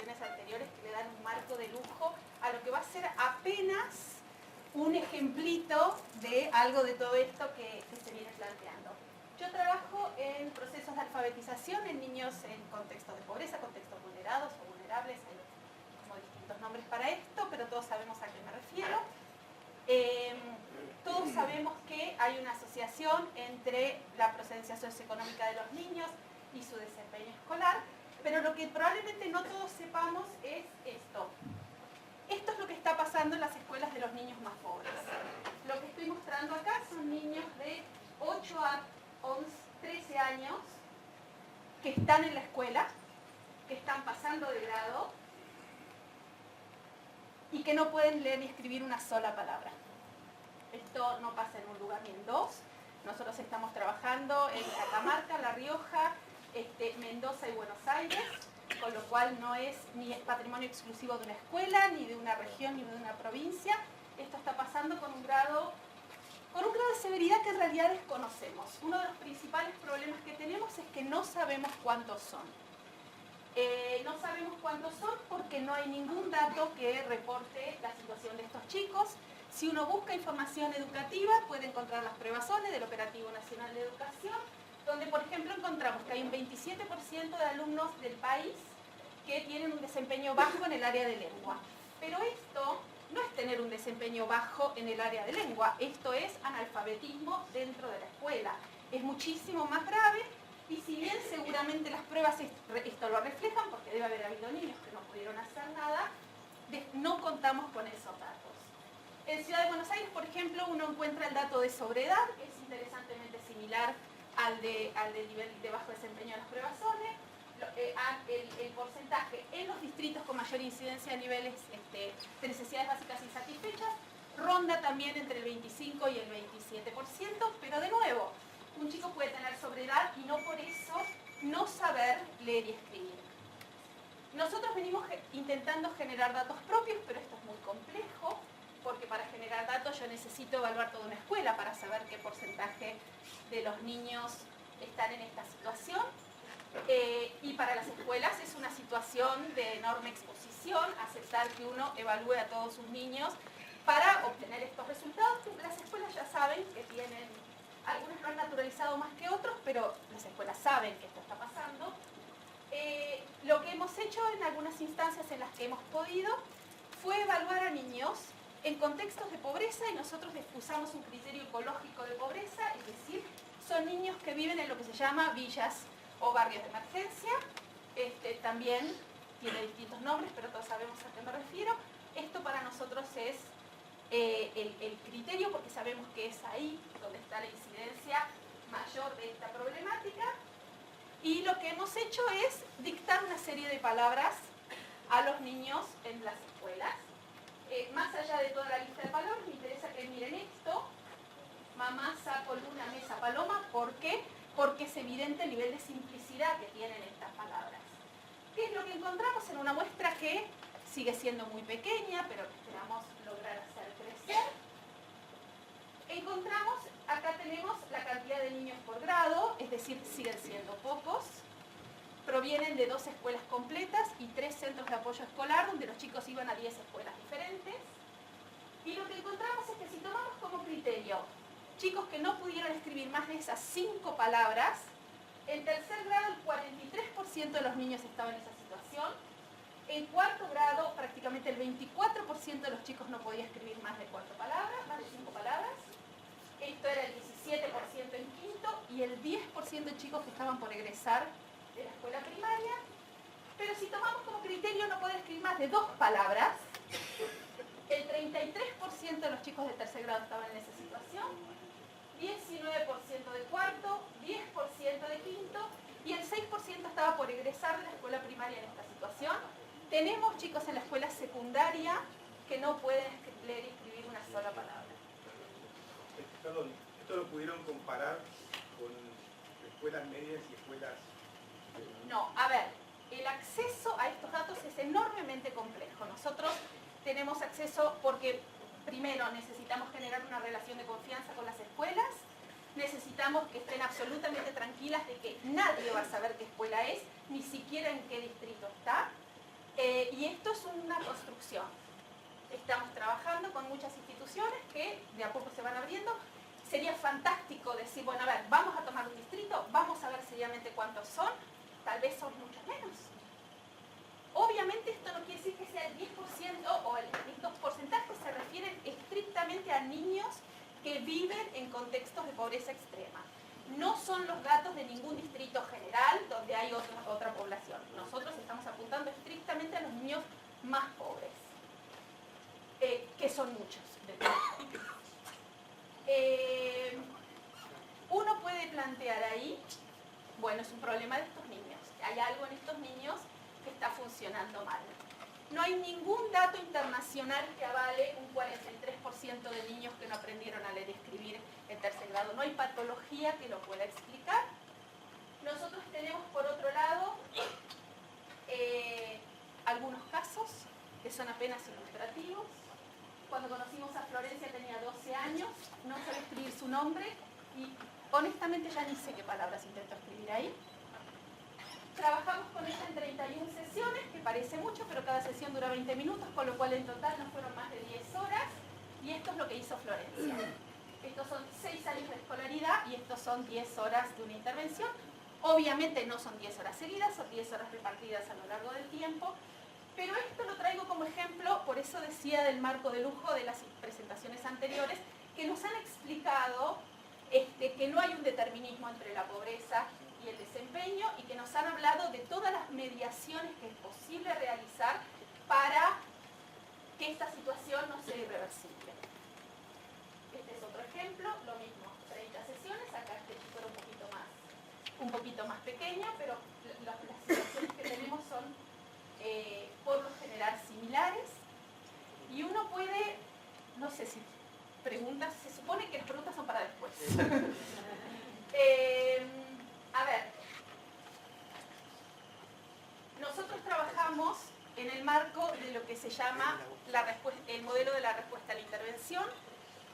presentaciones anteriores que le dan un marco de lujo a lo que va a ser apenas un ejemplito de algo de todo esto que se viene planteando. Yo trabajo en procesos de alfabetización en niños en contextos de pobreza, contextos vulnerados o vulnerables, hay como distintos nombres para esto, pero todos sabemos a qué me refiero. Todos sabemos que hay una asociación entre la procedencia socioeconómica de los niños y su desempeño escolar, pero lo que probablemente no todos sepamos es esto. Esto es lo que está pasando en las escuelas de los niños más pobres. Lo que estoy mostrando acá son niños de 8 a 13 años que están en la escuela, que están pasando de grado y que no pueden leer ni escribir una sola palabra. Esto no pasa en un lugar ni en dos. Nosotros estamos trabajando en Catamarca, La Rioja, Mendoza y Buenos Aires, con lo cual no es ni patrimonio exclusivo de una escuela, ni de una región, ni de una provincia. Esto está pasando con un grado de severidad que en realidad desconocemos. Uno de los principales problemas que tenemos es que no sabemos cuántos son. No sabemos cuántos son porque no hay ningún dato que reporte la situación de estos chicos. Si uno busca información educativa, puede encontrar las pruebas ONE del Operativo Nacional de Educación, donde, por ejemplo, encontramos que hay un 27% de alumnos del país que tienen un desempeño bajo en el área de lengua. Pero esto no es tener un desempeño bajo en el área de lengua, esto es analfabetismo dentro de la escuela. Es muchísimo más grave y si bien seguramente las pruebas esto lo reflejan, porque debe haber habido niños que no pudieron hacer nada, no contamos con esos datos. En Ciudad de Buenos Aires, por ejemplo, uno encuentra el dato de sobredad, que es interesantemente similar al del nivel de bajo desempeño de las pruebas ONE. El porcentaje en los distritos con mayor incidencia de niveles de necesidades básicas insatisfechas ronda también entre el 25 y el 27%, pero de nuevo, un chico puede tener sobredad y no por eso no saber leer y escribir. Nosotros venimos intentando generar datos propios, pero esto es muy complejo, porque para generar datos yo necesito evaluar toda una escuela para saber qué porcentaje de los niños están en esta situación. Y para las escuelas es una situación de enorme exposición, aceptar que uno evalúe a todos sus niños para obtener estos resultados, que las escuelas ya saben que tienen, algunos lo han naturalizado más que otros, pero las escuelas saben que esto está pasando. Lo que hemos hecho en algunas instancias en las que hemos podido fue evaluar a niños en contextos de pobreza y nosotros usamos un criterio ecológico de pobreza, es decir, son niños que viven en lo que se llama villas o barrios de emergencia. También tiene distintos nombres, pero todos sabemos a qué me refiero. Esto para nosotros es el criterio porque sabemos que es ahí donde está la incidencia mayor de esta problemática. Y lo que hemos hecho es dictar una serie de palabras a los niños en las escuelas. Más allá de toda la lista de palabras, me interesa que miren esto. Mamá, saco, luna, mesa, paloma. ¿Por qué? Porque es evidente el nivel de simplicidad que tienen estas palabras. ¿Qué es lo que encontramos en una muestra que sigue siendo muy pequeña, pero que esperamos lograr hacer crecer? Encontramos, acá tenemos la cantidad de niños por grado, es decir, siguen siendo pocos. Provienen de 2 escuelas completas y 3 centros de apoyo escolar, donde los chicos iban a 10 escuelas diferentes. Y lo que encontramos es que si tomamos como criterio chicos que no pudieron escribir más de esas 5 palabras, en tercer grado el 43% de los niños estaban en esa situación. En cuarto grado prácticamente el 24% de los chicos no podía escribir más de 4 palabras, más de 5 palabras. Esto era el 17% en quinto y el 10% de chicos que estaban por egresar de la escuela primaria. Pero si tomamos como criterio no poder escribir más de 2 palabras, el 33% de los chicos de tercer grado estaban en esa situación, 19% de cuarto, 10% de quinto y el 6% estaba por egresar de la escuela primaria en esta situación. Tenemos chicos en la escuela secundaria que no pueden leer y escribir una sola palabra. Perdón, ¿esto lo pudieron comparar con escuelas medias y escuelas...? No, a ver, el acceso a estos datos es enormemente complejo. Nosotros tenemos acceso porque, primero, necesitamos generar una relación de confianza con las escuelas, necesitamos que estén absolutamente tranquilas de que nadie va a saber qué escuela es, ni siquiera en qué distrito está. Y esto es una construcción. Estamos trabajando con muchas instituciones que de a poco se van abriendo. Sería fantástico decir, bueno, a ver, vamos a tomar un distrito, vamos a ver seriamente cuántos son, tal vez son muchos menos. Obviamente esto no quiere decir que sea el 10% o estos porcentajes se refieren estrictamente a niños que viven en contextos de pobreza extrema. No son los datos de ningún distrito general donde hay otra población. Nosotros estamos apuntando estrictamente a los niños más pobres, que son muchos. Uno puede plantear ahí, bueno, es un problema de estos niños. Hay algo en estos niños que está funcionando mal. No hay ningún dato internacional que avale un 43% de niños que no aprendieron a leer y escribir en tercer grado. No hay patología que lo pueda explicar. Nosotros tenemos, por otro lado, algunos casos que son apenas ilustrativos. Cuando conocimos a Florencia tenía 12 años, no sabía escribir su nombre y honestamente ya ni sé qué palabras intento escribir ahí. Trabajamos con ella en 31 sesiones, que parece mucho, pero cada sesión dura 20 minutos, con lo cual en total nos fueron más de 10 horas. Y esto es lo que hizo Florencia. Estos son 6 años de escolaridad y estos son 10 horas de una intervención. Obviamente no son 10 horas seguidas, son 10 horas repartidas a lo largo del tiempo. Pero esto lo traigo como ejemplo, por eso decía del marco de lujo de las presentaciones anteriores, que nos han explicado que no hay un determinismo entre la pobreza y el desempeño y que nos han hablado de todas las mediaciones que es posible realizar para que esta situación no sea irreversible. Este es otro ejemplo, lo mismo, 30 sesiones, acá este chico era un poquito más pequeño, pero las situaciones que tenemos son por lo general similares y uno puede, no sé si preguntas, se supone que las preguntas son para después. A ver, nosotros trabajamos en el marco de lo que se llama el modelo de la respuesta a la intervención,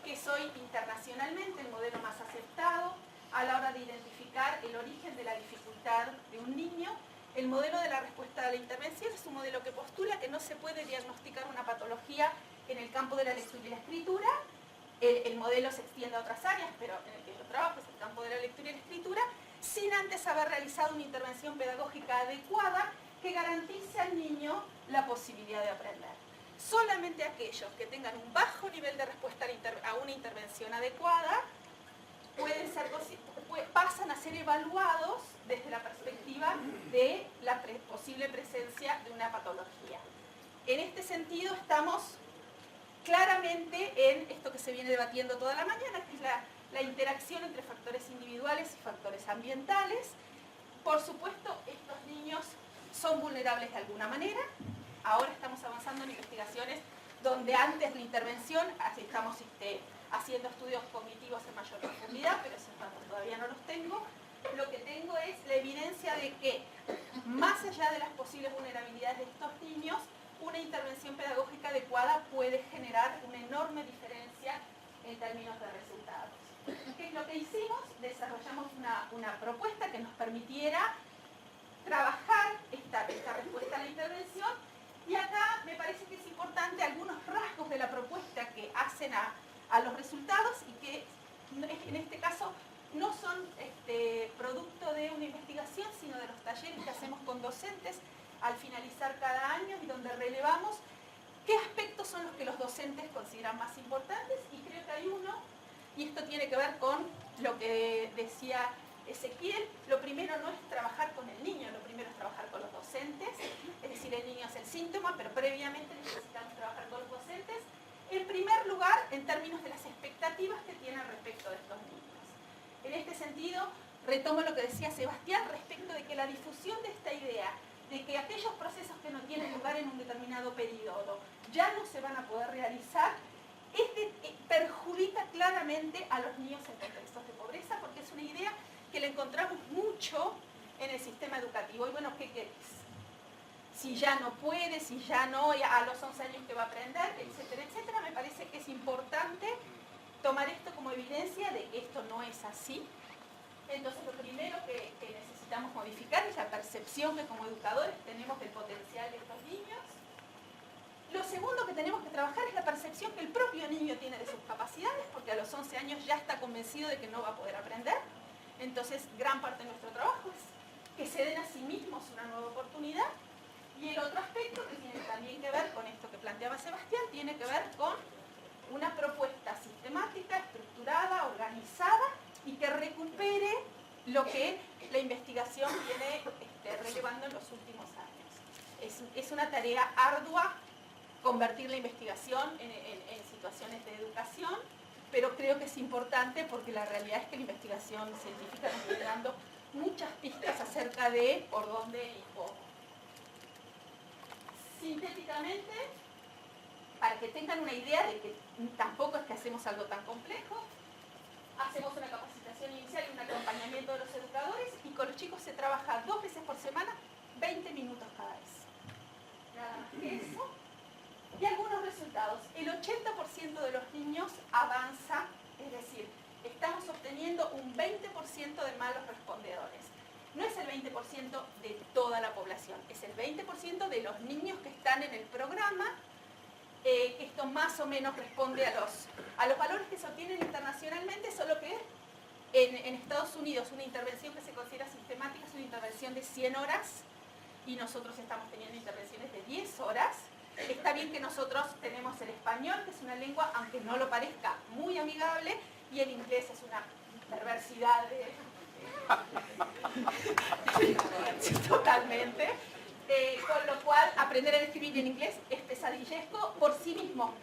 que es hoy internacionalmente el modelo más aceptado a la hora de identificar el origen de la dificultad de un niño. El modelo de la respuesta a la intervención es un modelo que postula que no se puede diagnosticar una patología en el campo de la lectura y la escritura. El modelo se extiende a otras áreas, pero en el que yo trabajo es el campo de la lectura y la escritura, sin antes haber realizado una intervención pedagógica adecuada que garantice al niño la posibilidad de aprender. Solamente aquellos que tengan un bajo nivel de respuesta a una intervención adecuada pasan a ser evaluados desde la perspectiva de la posible presencia de una patología. En este sentido estamos claramente en esto que se viene debatiendo toda la mañana, que es la interacción entre factores individuales y factores ambientales. Por supuesto, estos niños son vulnerables de alguna manera. Ahora estamos avanzando en investigaciones donde antes de la intervención estamos haciendo estudios cognitivos en mayor profundidad, pero esos datos todavía no los tengo. Lo que tengo es la evidencia de que, más allá de las posibles vulnerabilidades de estos niños, una intervención pedagógica adecuada puede generar una enorme diferencia en términos de resultados. ¿Qué es lo que hicimos? Desarrollamos una propuesta que nos permitiera trabajar esta respuesta a la intervención, y acá me parece que es importante algunos rasgos de la propuesta que hacen a los resultados y que en este caso no son producto de una investigación, sino de los talleres que hacemos con docentes al finalizar cada año y donde relevamos qué aspectos son los que los docentes consideran más importantes, y creo que hay uno, y esto tiene que ver con lo que decía Ezequiel. Lo primero no es trabajar con el niño, lo primero es trabajar con los docentes, es decir, el niño es el síntoma, pero previamente necesitamos trabajar con los docentes, en primer lugar en términos de las expectativas que tienen respecto de estos niños. En este sentido, retomo lo que decía Sebastián respecto de que la difusión de esta idea de que aquellos procesos que no tienen lugar en un determinado periodo ya no se van a poder realizar, perjudica claramente a los niños en contextos de pobreza, porque es una idea que la encontramos mucho en el sistema educativo. Y bueno, ¿qué querés? Si ya no puede, si ya no, a los 11 años que va a aprender, etcétera, etcétera. Me parece que es importante tomar esto como evidencia de que esto no es así. Entonces, lo primero que necesitamos modificar es la percepción que como educadores tenemos del potencial de estos niños. 14 años ya está convencido de que no va a poder aprender. Entonces, gran parte de nuestro trabajo es que se den a sí mismos una nueva oportunidad. Y el otro aspecto que tiene también que ver con esto que planteaba Sebastián, tiene que ver con una propuesta sistemática, estructurada, organizada y que recupere lo que la investigación viene relevando en los últimos años. Es una tarea ardua convertir la investigación en situaciones de educación, pero creo que es importante porque la realidad es que la investigación científica nos viene dando muchas pistas acerca de por dónde y cómo. Sintéticamente, para que tengan una idea de que tampoco es que hacemos algo tan complejo, hacemos una capacitación inicial y un acompañamiento de los educadores y con los chicos se trabaja 2 veces por semana, 20 minutos cada vez. Nada más que eso. Y algunos resultados. El 80% de los niños avanza, es decir, estamos obteniendo un 20% de malos respondedores. No es el 20% de toda la población, es el 20% de los niños que están en el programa. Esto más o menos responde a los valores que se obtienen internacionalmente, solo que en Estados Unidos una intervención que se considera sistemática es una intervención de 100 horas y nosotros estamos teniendo intervenciones de 10 horas. Está bien que nosotros tenemos el español, que es una lengua, aunque no lo parezca, muy amigable, y el inglés es una perversidad totalmente. Con lo cual, aprender a escribir en inglés es pesadillesco por sí mismo.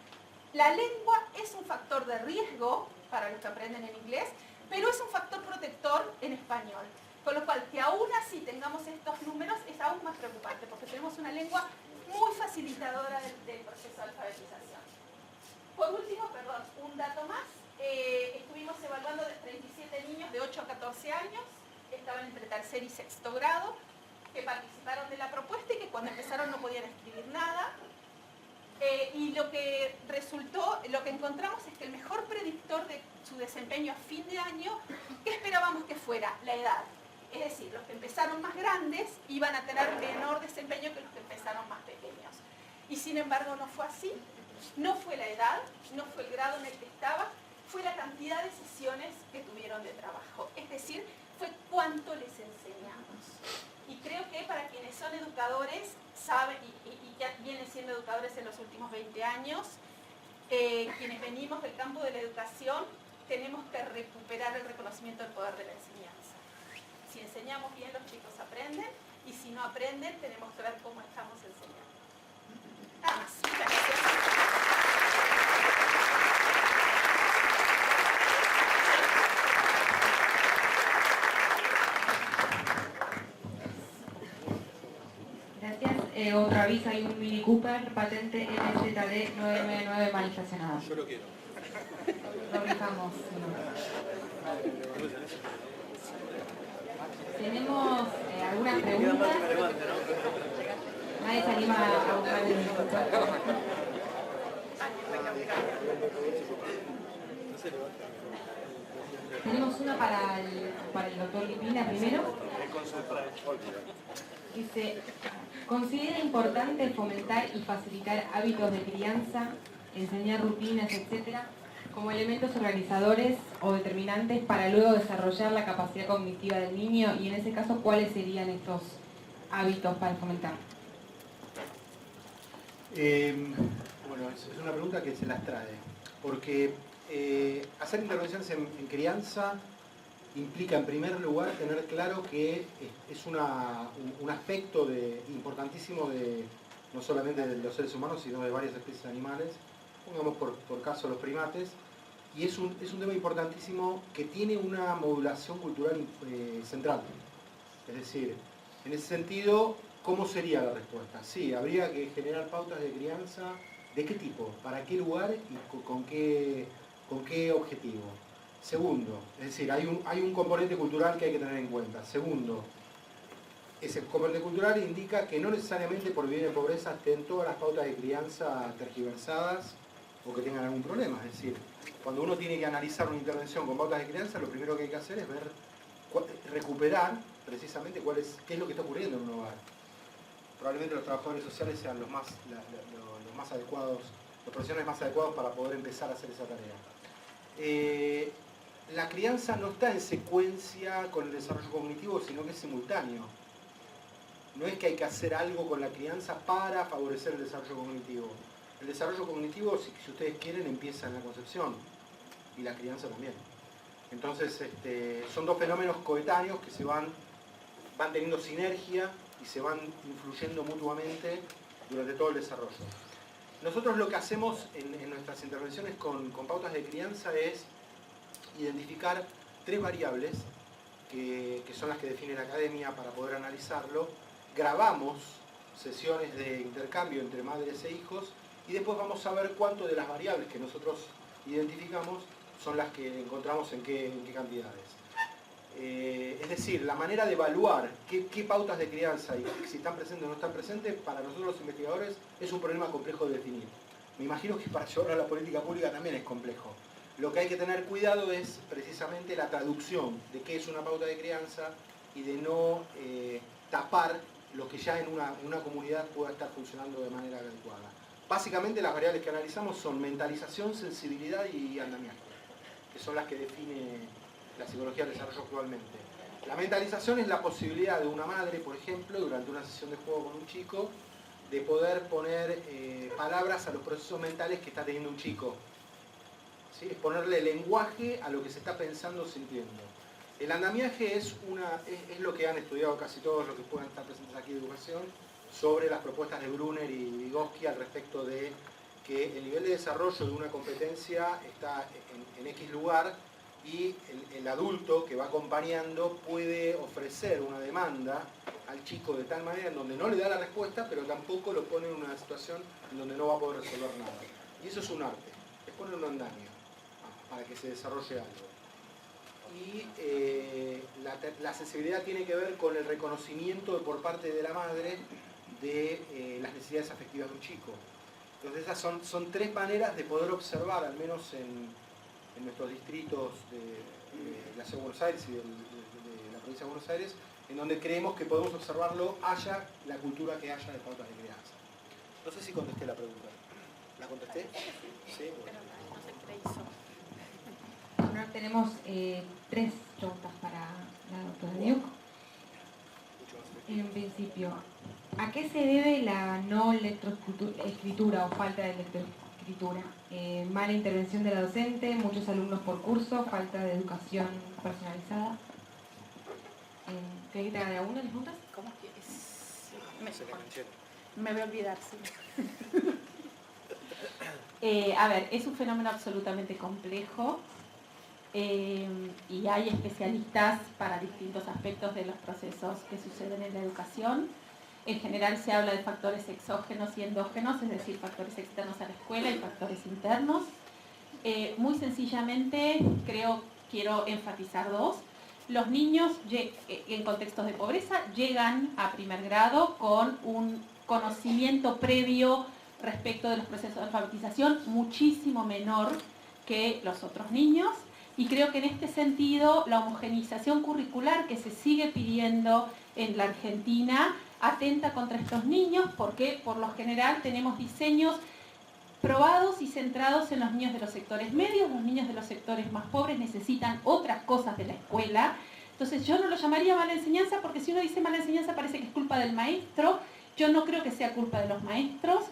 La lengua es un factor de riesgo para los que aprenden en inglés, pero es un factor protector en español. Con lo cual, que aún así tengamos estos números es aún más preocupante, porque tenemos una lengua muy facilitadora del proceso de alfabetización. Por último, perdón, un dato más. Estuvimos evaluando de 37 niños de 8 a 14 años, que estaban entre tercer y sexto grado, que participaron de la propuesta y que cuando empezaron no podían escribir nada. Y lo que resultó, lo que encontramos es que el mejor predictor de su desempeño a fin de año, ¿qué esperábamos que fuera? La edad. Es decir, los que empezaron más grandes iban a tener menor desempeño que los que empezaron más pequeños. Y sin embargo no fue así. No fue la edad, no fue el grado en el que estaba, fue la cantidad de sesiones que tuvieron de trabajo. Es decir, fue cuánto les enseñamos. Y creo que para quienes son educadores, saben, y ya vienen siendo educadores en los últimos 20 años, quienes venimos del campo de la educación, tenemos que recuperar el reconocimiento del poder de la enseñanza. Si enseñamos bien, los chicos aprenden, y si no aprenden, tenemos que ver cómo estamos enseñando. Nada más. Muchas gracias. Otro aviso, hay un Mini Cooper patente NZD 999 mal estacionado. Yo lo quiero. Lo rifamos. Tenemos algunas preguntas. Nadie se anima a buscar el Mini Cooper. Tenemos una para el doctor Lipina primero. Dice, ¿considera importante fomentar y facilitar hábitos de crianza, enseñar rutinas, etcétera, como elementos organizadores o determinantes para luego desarrollar la capacidad cognitiva del niño? Y en ese caso, ¿cuáles serían estos hábitos para fomentar? Bueno, es una pregunta que se las trae, porque hacer intervenciones en crianza implica en primer lugar tener claro que es un aspecto importantísimo no solamente de los seres humanos, sino de varias especies animales, pongamos por caso los primates, y es un tema importantísimo que tiene una modulación cultural central. Es decir, en ese sentido, ¿cómo sería la respuesta? Sí, habría que generar pautas de crianza. ¿De qué tipo? ¿Para qué lugar? ¿Y con qué objetivo? Segundo, es decir, hay un componente cultural que hay que tener en cuenta. Segundo, ese componente cultural indica que no necesariamente por vivir en pobreza estén todas las pautas de crianza tergiversadas o que tengan algún problema. Es decir, cuando uno tiene que analizar una intervención con pautas de crianza, lo primero que hay que hacer es recuperar precisamente qué es lo que está ocurriendo en un hogar. Probablemente los trabajadores sociales sean los más adecuados, los profesionales más adecuados para poder empezar a hacer esa tarea. la crianza no está en secuencia con el desarrollo cognitivo, sino que es simultáneo. No es que hay que hacer algo con la crianza para favorecer el desarrollo cognitivo. El desarrollo cognitivo, si ustedes quieren, empieza en la concepción, y la crianza también. Entonces, son dos fenómenos coetáneos que van teniendo sinergia y se van influyendo mutuamente durante todo el desarrollo. Nosotros lo que hacemos en nuestras intervenciones con pautas de crianza es identificar 3 variables que son las que define la academia para poder analizarlo. Grabamos sesiones de intercambio entre madres e hijos y después vamos a ver cuánto de las variables que nosotros identificamos son las que encontramos en qué cantidades. Es decir, la manera de evaluar qué pautas de crianza y si están presentes o no están presentes, para nosotros los investigadores es un problema complejo de definir. Me imagino que para llevarlo a la política pública también es complejo. Lo que hay que tener cuidado es precisamente la traducción de qué es una pauta de crianza y de no tapar lo que ya en una comunidad pueda estar funcionando de manera adecuada. Básicamente las variables que analizamos son mentalización, sensibilidad y andamiaje, que son las que define la psicología del desarrollo actualmente. La mentalización es la posibilidad de una madre, por ejemplo, durante una sesión de juego con un chico, de poder poner palabras a los procesos mentales que está teniendo un chico. ¿Sí? Es ponerle lenguaje a lo que se está pensando o sintiendo. El andamiaje es lo que han estudiado casi todos los que puedan estar presentes aquí de educación sobre las propuestas de Brunner y Vygotsky al respecto de que el nivel de desarrollo de una competencia está en X lugar y el adulto que va acompañando puede ofrecer una demanda al chico de tal manera en donde no le da la respuesta, pero tampoco lo pone en una situación en donde no va a poder resolver nada. Y eso es un arte, es poner un andamio para que se desarrolle algo. Y la sensibilidad tiene que ver con el reconocimiento por parte de la madre de las necesidades afectivas de un chico. Entonces esas son 3 maneras de poder observar, al menos en nuestros distritos de la Ciudad de Buenos Aires y de la provincia de Buenos Aires, en donde creemos que podemos observarlo, haya la cultura que haya de pautas de crianza. No sé si contesté la pregunta. ¿La contesté? Sí, bueno. Bueno, tenemos 3 preguntas para la doctora Diuk. En principio, ¿a qué se debe la no lectoescritura o falta de lectoescritura? Mala intervención de la docente, muchos alumnos por curso, falta de educación personalizada. ¿Querés que te haga de alguna las preguntas? ¿Cómo es que es? Me voy a olvidar, sí. A ver, es un fenómeno absolutamente complejo y hay especialistas para distintos aspectos de los procesos que suceden en la educación. En general se habla de factores exógenos y endógenos, es decir, factores externos a la escuela y factores internos. Muy sencillamente, quiero enfatizar 2. Los niños en contextos de pobreza llegan a primer grado con un conocimiento previo respecto de los procesos de alfabetización muchísimo menor que los otros niños. Y creo que en este sentido la homogeneización curricular que se sigue pidiendo en la Argentina atenta contra estos niños porque por lo general tenemos diseños probados y centrados en los niños de los sectores medios. Los niños de los sectores más pobres necesitan otras cosas de la escuela. Entonces yo no lo llamaría mala enseñanza porque si uno dice mala enseñanza parece que es culpa del maestro. Yo no creo que sea culpa de los maestros.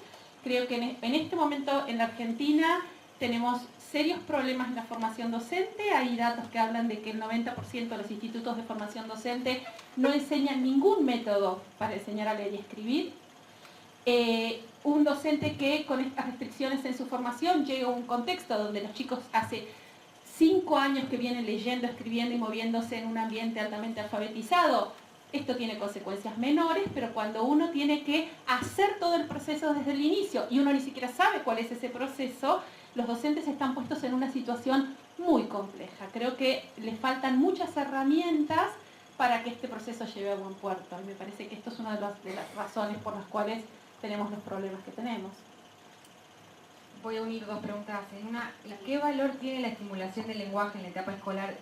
Creo que en este momento en la Argentina tenemos serios problemas en la formación docente. Hay datos que hablan de que el 90% de los institutos de formación docente no enseñan ningún método para enseñar a leer y escribir. Un docente que con estas restricciones en su formación llega a un contexto donde los chicos hace 5 años que vienen leyendo, escribiendo y moviéndose en un ambiente altamente alfabetizado. Esto tiene consecuencias menores, pero cuando uno tiene que hacer todo el proceso desde el inicio y uno ni siquiera sabe cuál es ese proceso, los docentes están puestos en una situación muy compleja. Creo que les faltan muchas herramientas para que este proceso lleve a buen puerto. Y me parece que esto es una de las razones por las cuales tenemos los problemas que tenemos. Voy a unir 2 preguntas en una. ¿Qué valor tiene la estimulación del lenguaje en la etapa escolar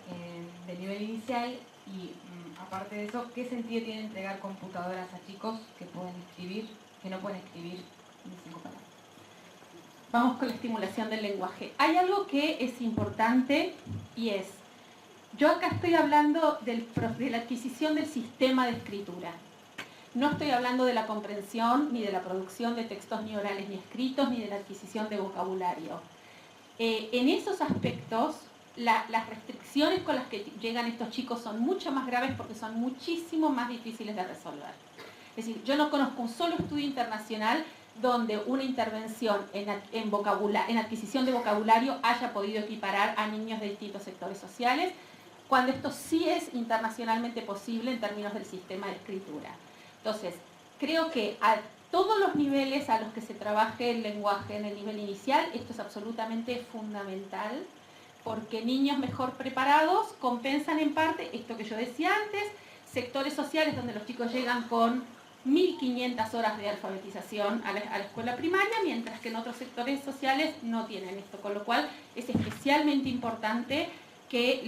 de nivel inicial? Y aparte de eso, ¿qué sentido tiene entregar computadoras a chicos que pueden escribir, que no pueden escribir ni 5 palabras? vamos con la estimulación del lenguaje. Hay algo que es importante y es, yo acá estoy hablando de la adquisición del sistema de escritura. No estoy hablando de la comprensión, ni de la producción de textos ni orales ni escritos, ni de la adquisición de vocabulario. En esos aspectos, las restricciones con las que llegan estos chicos son mucho más graves porque son muchísimo más difíciles de resolver. Es decir, yo no conozco un solo estudio internacional donde una intervención en adquisición de vocabulario haya podido equiparar a niños de distintos sectores sociales, cuando esto sí es internacionalmente posible en términos del sistema de escritura. Entonces, creo que a todos los niveles a los que se trabaje el lenguaje en el nivel inicial, esto es absolutamente fundamental, porque niños mejor preparados compensan en parte esto que yo decía antes, sectores sociales donde los chicos llegan con 1.500 horas de alfabetización a la escuela primaria, mientras que en otros sectores sociales no tienen esto, con lo cual es especialmente importante que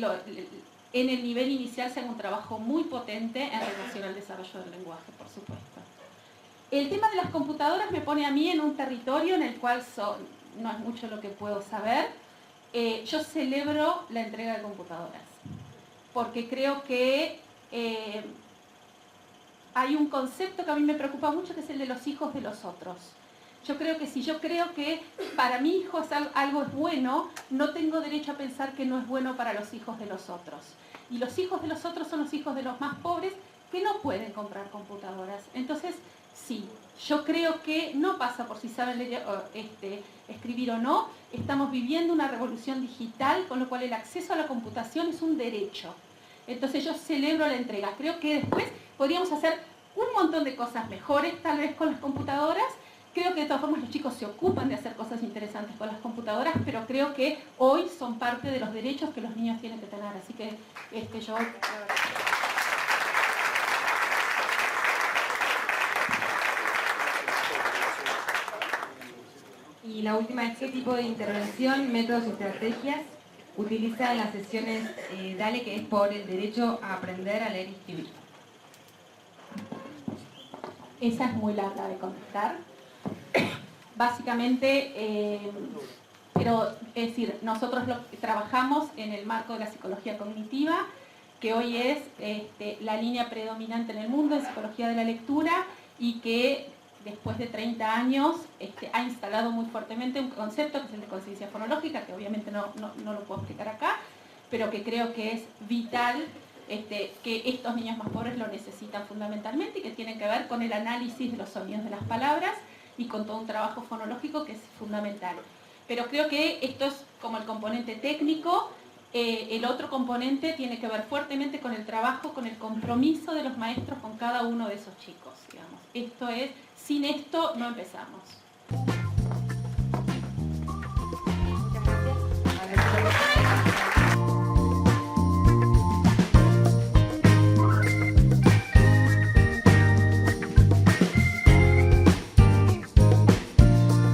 en el nivel inicial se haga un trabajo muy potente en relación al desarrollo del lenguaje, por supuesto. El tema de las computadoras me pone a mí en un territorio en el cual no es mucho lo que puedo saber. Yo celebro la entrega de computadoras, porque creo que hay un concepto que a mí me preocupa mucho, que es el de los hijos de los otros. Yo creo que si yo creo que para mi hijo algo es bueno, no tengo derecho a pensar que no es bueno para los hijos de los otros. Y los hijos de los otros son los hijos de los más pobres que no pueden comprar computadoras. Entonces, sí, yo creo que no pasa por si saben leer, escribir o no. Estamos viviendo una revolución digital, con lo cual el acceso a la computación es un derecho. Entonces yo celebro la entrega. Creo que después podríamos hacer un montón de cosas mejores, tal vez con las computadoras. Creo que de todas formas los chicos se ocupan de hacer cosas interesantes con las computadoras, pero creo que hoy son parte de los derechos que los niños tienen que tener. Así que yo... Y la última es, ¿qué tipo de intervención, métodos y estrategias utiliza en las sesiones DALE, que es por el derecho a aprender a leer y escribir? Esa es muy larga de contestar. Básicamente, pero es decir, nosotros trabajamos en el marco de la psicología cognitiva, que hoy es la línea predominante en el mundo de psicología de la lectura y que después de 30 años ha instalado muy fuertemente un concepto que es el de conciencia fonológica, que obviamente no lo puedo explicar acá, pero que creo que es vital, que estos niños más pobres lo necesitan fundamentalmente y que tiene que ver con el análisis de los sonidos de las palabras y con todo un trabajo fonológico que es fundamental. Pero creo que esto es como el componente técnico. El otro componente tiene que ver fuertemente con el trabajo, con el compromiso de los maestros con cada uno de esos chicos, digamos. Sin esto no empezamos.